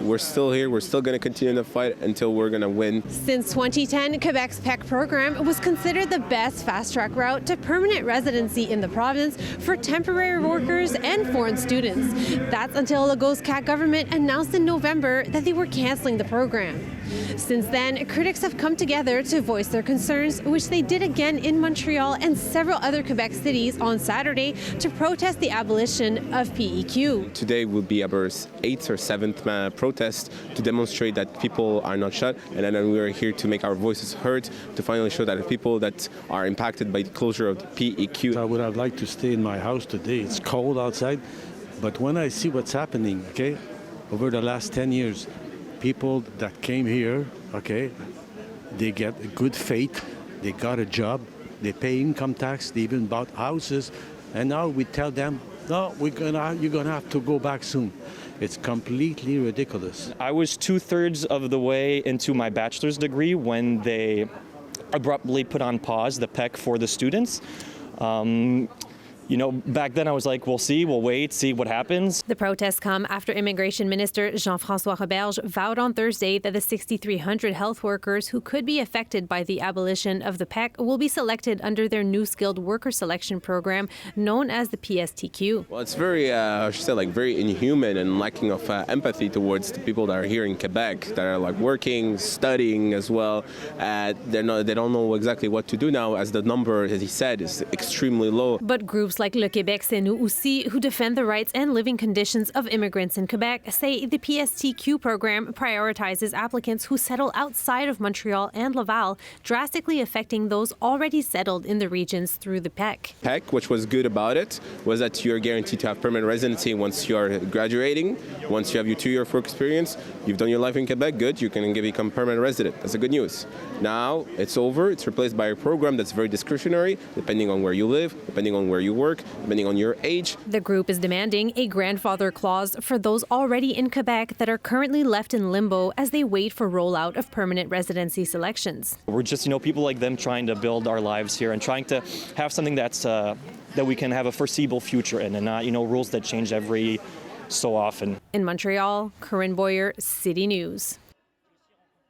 we're still here. We're still going to continue the fight until we're going to win. Since 2010, Quebec's PEQ program was considered the best fast-track route to permanent residency in the province for temporary workers and foreign students. That's until Legault's CAQ government announced in November that they were cancelling the program. Since then, critics have come together to voice their concerns, which they did again in Montreal and several other Quebec cities on Saturday to protest the abolition of PEQ. Today will be our 8th or 7th protest to demonstrate that people are not shut, and then we are here to make our voices heard, to finally show that the people that are impacted by the closure of the PEQ. I would have liked to stay in my house today. It's cold outside, but when I see what's happening, okay, over the last 10 years, people that came here, okay, they get a good faith, they got a job, they pay income tax, they even bought houses, and now we tell them, no, you're gonna have to go back soon. It's completely ridiculous. I was 2/3 of the way into my bachelor's degree when they abruptly put on pause the PEQ for the students. Back then I was like, we'll wait, see what happens. The protests come after Immigration Minister Jean-François Roberge vowed on Thursday that the 6,300 health workers who could be affected by the abolition of the PEQ will be selected under their new skilled worker selection program known as the PSTQ. Well, it's very, very inhuman and lacking of empathy towards the people that are here in Quebec, that are working, studying as well. They don't know exactly what to do now, as the number, as he said, is extremely low. But groups like Le Québec C'est nous aussi, who defend the rights and living conditions of immigrants in Quebec, say the PSTQ program prioritizes applicants who settle outside of Montreal and Laval, drastically affecting those already settled in the regions through the PEQ. PEQ, which was good about it, was that you're guaranteed to have permanent residency once you're graduating. Once you have your 2-year work experience, you've done your life in Quebec, good, you can become permanent resident. That's the good news. Now it's over. It's replaced by a program that's very discretionary, depending on where you live, depending on where you work, depending on your age. The group is demanding a grandfather clause for those already in Quebec that are currently left in limbo as they wait for rollout of permanent residency selections. We're just, people like them trying to build our lives here and trying to have something that's that we can have a foreseeable future in, and not, rules that change every so often. In Montreal, Corinne Boyer, City News.